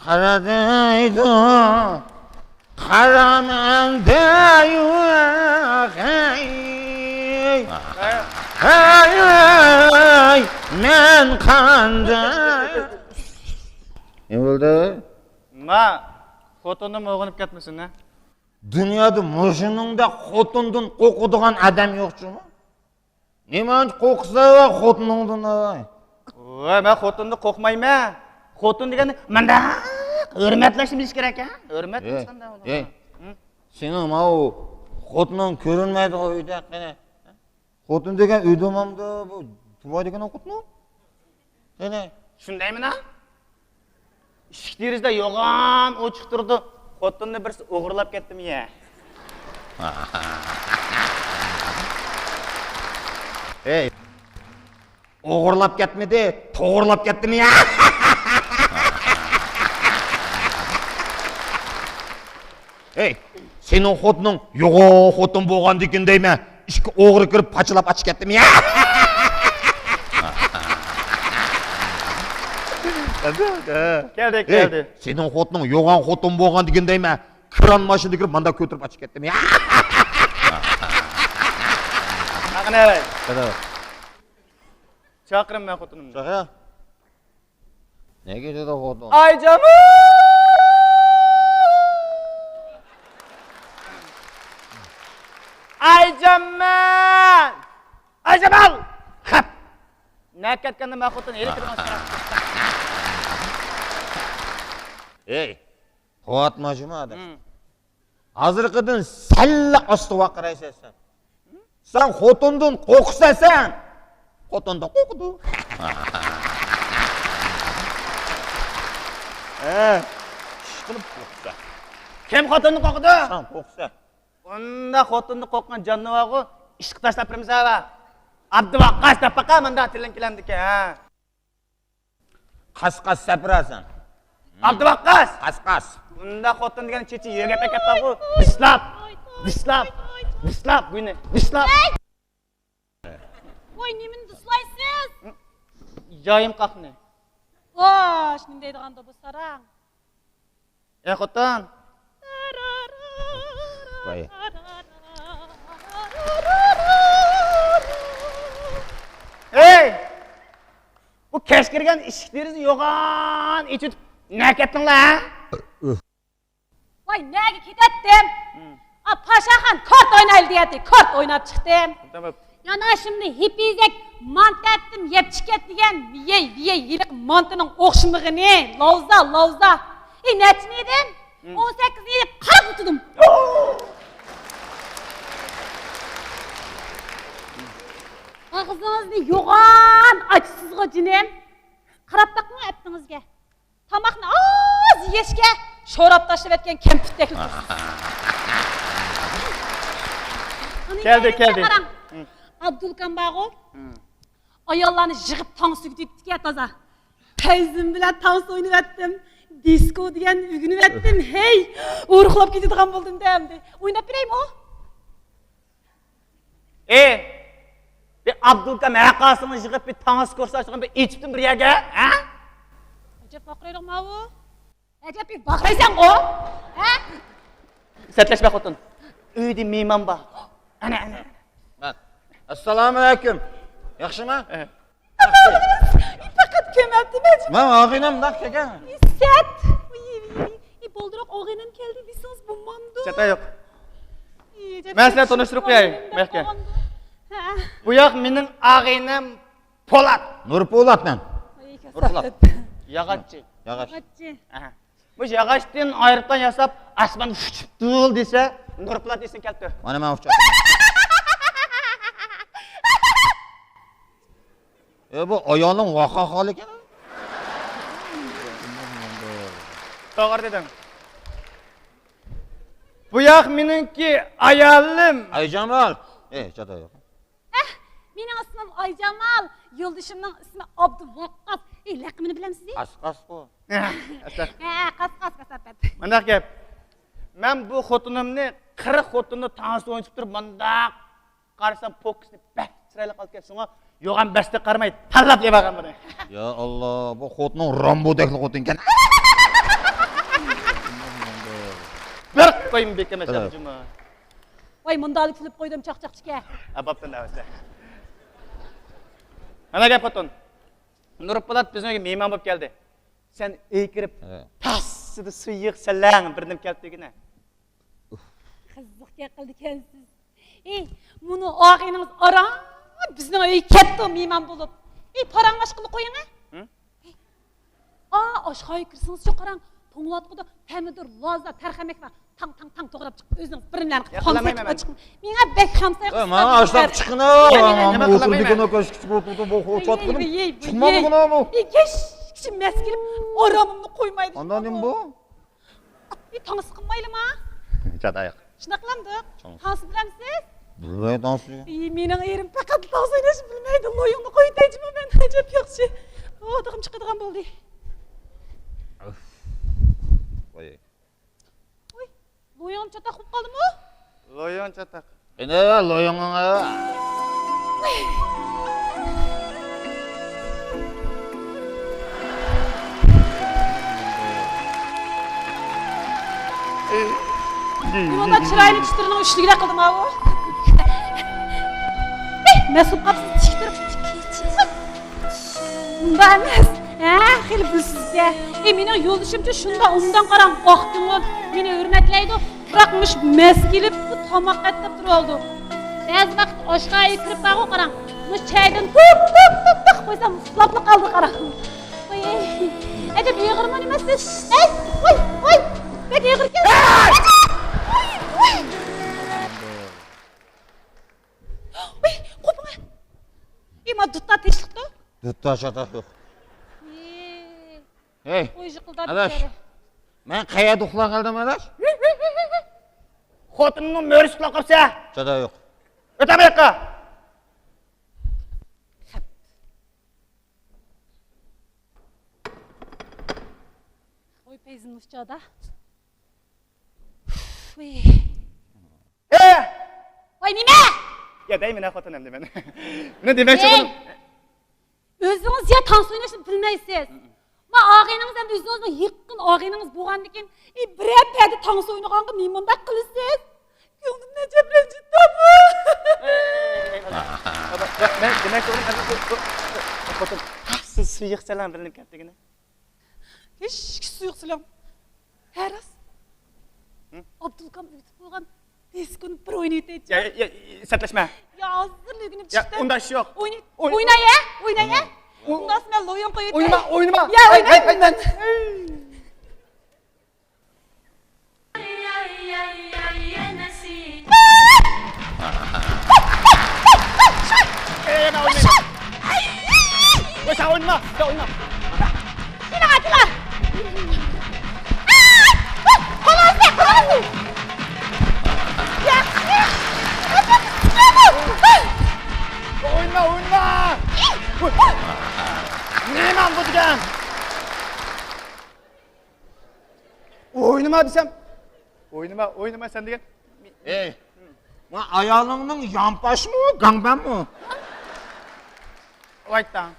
Qaradaydı, qaramandayı, hey, men qanday. Ne oldu? Ma, xotinim o'g'inib ketmasin, ha? Dünyada muşununda xotundun qo'qadigan adam yo'qmi? Nima qo'qsa va xotiningdan avay. Voy, men xotinni qo'rqmayman. Xotin degani menda hurmatlashni bilish kerak, ha? Hurmat qilsanda uni. Seni ma o xotining ko'rinmaydi uyda qana. Xotin degan uyda mamda bu tuvoy degan xotin. Qana, Shundaymi-na? Ishik terizda yo'g'on ochiq turdi. Xotinni birsi o'g'irlab ketdimi ya? Hey. O'g'irlab ketmedi, to'g'irlab ketdimi ya? Hey, sening xotining yo'g'o xotin bo'lgan degan deyman. Ishga o'g'ri kirib pachilab ochib ketdimi ya? Keldi. Sening xotining yo'g'on xotin bo'lgan degan deyman. Kran mashinada kirib manda ko'tarib ochib ketdimi ya? Qani avay. Chaqirim men xotinimni. Chaqa. Nega dedi xotin? Ayjamal! Ayjamal! Hap. Nakatganda men xotin elektron chiqarib. Ey, qo'atmajima adam. Hozirgidan salla osti vaqiraysan sen. Sen xotindan qo'rqsasan, xotindan qo'rqdi. Qilib qo'rqsa. Kim xotinni qo'rqdi? Sen qo'rqsa. Unda xotinni qo'rqqan jonivorga ishq tashlab turmizava. Abduvaqqas tapaqa menda tilinkilandiki, ha. Qasqas sapirasan. Abduvaqqas. Qasqas. Unda xotin degan chechi yerga pakataqu. Dislab, buni. Dislab. Voy, nemini dislaysiz? Joyim qaqni. Voy, shunday deydiganda bu sarang. Ey xotin. Voy. Ey! Bu kesh kirgan eshikderingizni yo'g'on ichib nakatdinglar, ha? Voy, nega ketdim? Paşaxon kort o'ynaydi deyapti. Kort o'ynab chiqdim. Tamam. Yana şimdi hipizek mant etdim, yeb chiqat degan biyey yiliq mantining o'xshimig'ini, lovza. Nechini edim? 18 yilib qarab o'tdim. Ağzınızı yoğan açsızga cinem. Qarab bakma etdingizga. Tamoqni oz yeyishga sho'rab tashlab etgan kempitdek. Keldi. Abdulkam bag'o. Ayollarni yig'ib tong sug'dibdi toza. Tayzim bilan tong o'ynab etdim. Disko degan ugunib etdim. Hey, o'rxlab ketadigan bo'ldim da endi. O'ynab beraymi o? Bir Abdulkam aqasini yig'ib bir tangs ko'rsatgan bir ichibdim bir yerga, ha? Ajab baqirayapmi bu? Ajab bir baqiraysan o? Ha? Setlashma xotin. Uyda mehmon bor. Ana. Assalomu alaykum. Yaxshimi? Faqat kelmabdi men. Men og'inam naq kelgan. Set. Bo'ldiroq og'inam keldi desiz bo'lmamdi. Chata yo'q. Men sizlarni tanishtirib qo'yay, Mehka. Bu yoq mening og'inam Po'lat. Nurpo'latdan. Nurpo'lat. Yog'ochchi. Aha. Bu yog'ochdan ayiribdan yasab, asman uçuptul desa, Nurpo'lat desin keldi. Mana men uçadım. Bu ayolning voqa holi ekan. To'g'ri dedim. Bu yoq meningki ayolim. Ayjamal. Chata yo'q. Mening ismim Ayjamal, yo'ldishimning ismi Abduvaqqas. Laqabini bilamsiz? Qasqas bu. Qasqas. Mana gap. Men bu xotinimni 40 xotinni tansi o'ynab turib, menda qarasam pokisni bak chiroyli qolib ketsin-a. Yo'g'an basta qarmaydi. Tanlab yebagan buni. Ya Allah, bu xotinning Rambodek xotin ekan. koyayım beklemez Evet. yapıcım ha. Vay mundalik qilib qo'ydim chaqchaqchika. Abaptan davası. Ana gel patron. Nurup Polat bizim evge mehman болып geldi. Sen iyi kirip Evet. tassıdı sıyıq selang birdim kelip degine. Qiziq gap qildi ekansiz. Ey, buni og'ayningiz ora bizning uy katta mehmon bo'lib. Ey, parangash qilib qo'ying a. Oshxonaga kirsangiz-chi qarang. To'nglatqida pomidor, loza, tarxamak va tang to'g'rab chiqib o'zingiz birimlarni Yaqinlamayman men. chiqing. Menga bek xamsa E, mana ashlab chiqina. Mana bu o'tirdigan ko'chkichib o'tirdi, bu o'chat qildim. Chiqmadi buni bu. Kishi mas kelib oromimni qo'ymaydi. Ondan nima bu? Ey, tansi qilmaylimi? Çadayak. Shunaqa qilamdik. Tansi bilamsiz? Bilmay dansı. Ey, mening erim faqat tansi o'ynashni bilmaydi. Loyingni qo'yitaychimi men? Ajab yaxshi. Odig'im chiqadigan bo'ldi. Voy. Oy, loyingim chataq bo'lib qoldimi? Loyon çatak. Ene loyong'a. Bunda chiroyli tishtirni uchligida qildim ha u. Mas'ul qapsiz tiktirib. Bunda emas. Xil bilsizga. Mening yo'lishimcha shunda undan qarang, oq ko'ngil meni hurmatlaydi. Biroq mush mas kelib bu tomoq qattiq turoldi. Ba'zi vaqt oshxonaga kirib bag'u qarang. Mush chaydan tiq qo'ysam uslabli qoldi qarang. Voy. Ajab yig'irman emassiz. Voy. Bek yig'irgan. Oy, qo'pma. Ima dutta teshliqdi. Dutta şatak yo'q. Hey. Qo'y jiqildab Adash. Men qayerda uxlab qoldim adash? Xotinning mo'ris qilib qolsa, Chada yo'q. o'ta bu yoqqa. Qo'y peyzimni uchoqda. Voy nima? Ya deyman xotinim deman. Nima demoqchi bo'ldim? O'zingiz ya tansi o'ynashni bilmaysiz. Ma og'ayningiz ham o'zingizni yaqin og'ayningiz bo'lgandan keyin, biror payda tansi o'ynaganda men bunday qilasiz. Ko'nglimni ajablanjitdimi? Ben demek oğlum xotin tassız sıyıq selang birinib kelip degine. Hech suyuq silam. Haras. Abdulkam o'tib qo'ygan diskoni bir o'ynaytaychi. Ya sertleşme. Ya hozirligini Ya chiqdi. unda ish yo'q. O'ynay-a. Undan men loyon qo'yaytay. Oynama. Ya o'ynayman. Ben oynayayım. Sen oynama. Sen oynama. Atla. Kolay. Ya. Oynama. Neyman bu diken? Oynama desem. Oynama sen diken. Ey. Ma ayolingning yampaşmı, gangbanmı? Vaytan.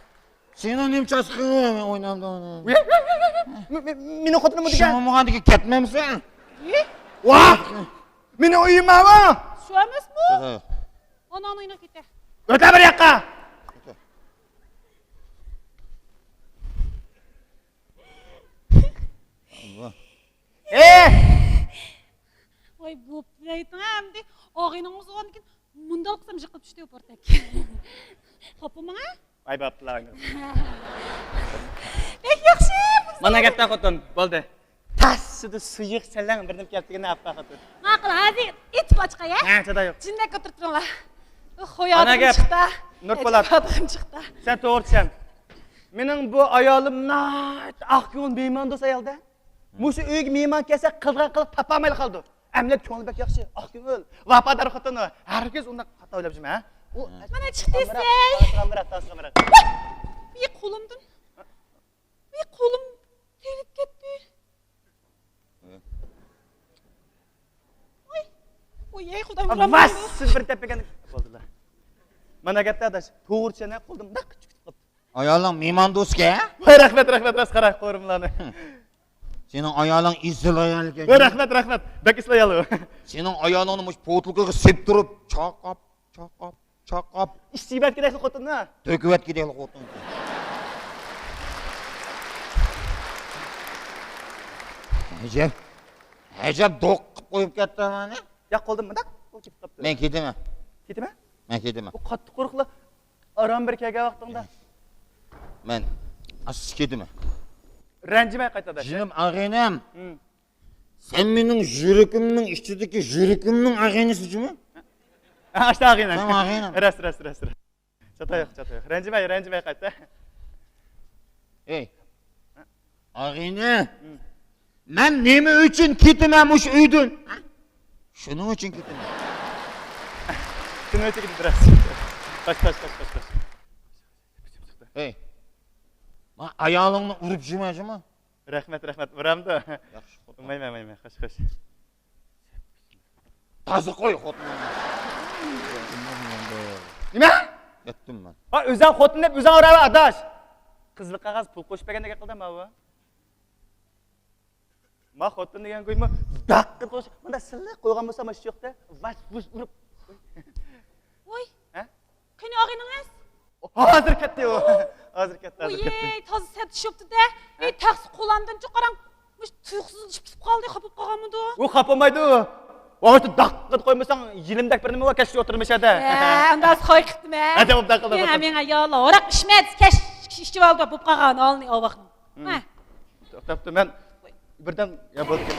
Senin nimchasi qilma, men o'ynamda uni. Meni xotinim bu diken. Shomog'andiki ketmaymisan? Vah! Meni uyuma va. Shu emasmi? Chada yo'q. Onani o'ynab ketay. O'ta bir yoqqa. Voy bo'pti aytamdi. Og'ayningiz o'g'andan keyin mundal qilsam yiqilib tushdi o'rtak. Xo'pmi? Vay baplar. Yaxshi. Mana katta xotin bo'ldi. Tassidi suyuq selang birinib kelib degine appa xotin. Ma'qul, hozir it bochqa-ya. Ha, chada yo'q. Jindak o'tirib turinglar. Ana Xo'yadim gap. chiqdi. Nurpo'lat. Xo'yadim chiqdi. Sen to'g'risan. Mening bu ayolim nayt oq ko'ngil mehmon do'st ayolda. Mushu uyga mehmon kelsa qilgan qilib topolmay qoldi. Amlat ko'ngli bak yaxshi, oq ko'ngil. Vafodor xotini. Hargiz undan xato o'ylab yurma, ha? U Mana chiqdi desay. Kamera. Bir qo'limdan. Bir qo'lim terib ketdi. Oy, xudoyim uraman. Vas bir tepagan bo'ldilar. Mana katta adash, to'g'richana qo'ldim naq chiqib qoldi. Ayoling mehmon do'stga? Voy rahmat, ras qaraq qo'rimlarni. Senin ayağın izil ayağın ekan. Rahmat. Bak islayalım. Senin ayağını muş potulkaga sep turib, chaqab. İstibat kerakli xotinni. Töküvet gideli xotun. Ajab doq qilib qo'yib ketdi meni. Ya qo'ldim bundoq. O ketib qopti. Men ketaman. Ketimi? Men ketaman. Bu qattiq qo'rqli. Aram bir kelgan vaqtingda. Men asiz ketaman. Ranjimay qaytada. Jinim ag'inam. Sen mening yuragimning ichidagi yuragimning ag'inasizmi? Ashta ag'inam. Tamam, ag'inam. Ras. Chatoyoq. Ranjimay qayta. Ey. Ag'ina. Men nima uchun ketaman o'sha uydan? Shuning uchun ketaman. Shuni o'tib ketib ras. Qoch. Ey. Men ayolingni urib jimajimi? Rahmat. Uramdi. Yaxshi xotin. Mayma. Qoch. Toza qo'y xotinni. Nima? Yetdim men. Ha, o'zing xotin deb o'zing urava adash. Qizil qog'oz pul qo'shib bergandek qildim bu. Ma xotin degan qo'yma. Daqqa qo'sh. Bunda silliq qo'ygan bo'lsa mana shu yoqda vas urib. Voy. Ha? Qani og'inangiz? Hozir ketdi u. Oy, toza sert tushibdi-da. Ey, taqsi qo'landan chiqaram. Mush tuyuqsiz ishib ketib qoldi, qopib qolganmidi? U xapamaydi u. Vaqti daqqa qo'ymasang yilimdak bir nima kashga o'tirmishadi. Andas qo'yqitdim. Hadi bu daqqa. Men ayollar, oraq ishmaydi, kash ishib oldi, bo'lib qolgan, olni ovaqni. Ha. To'xtabdi men birdan ya bo'ldi.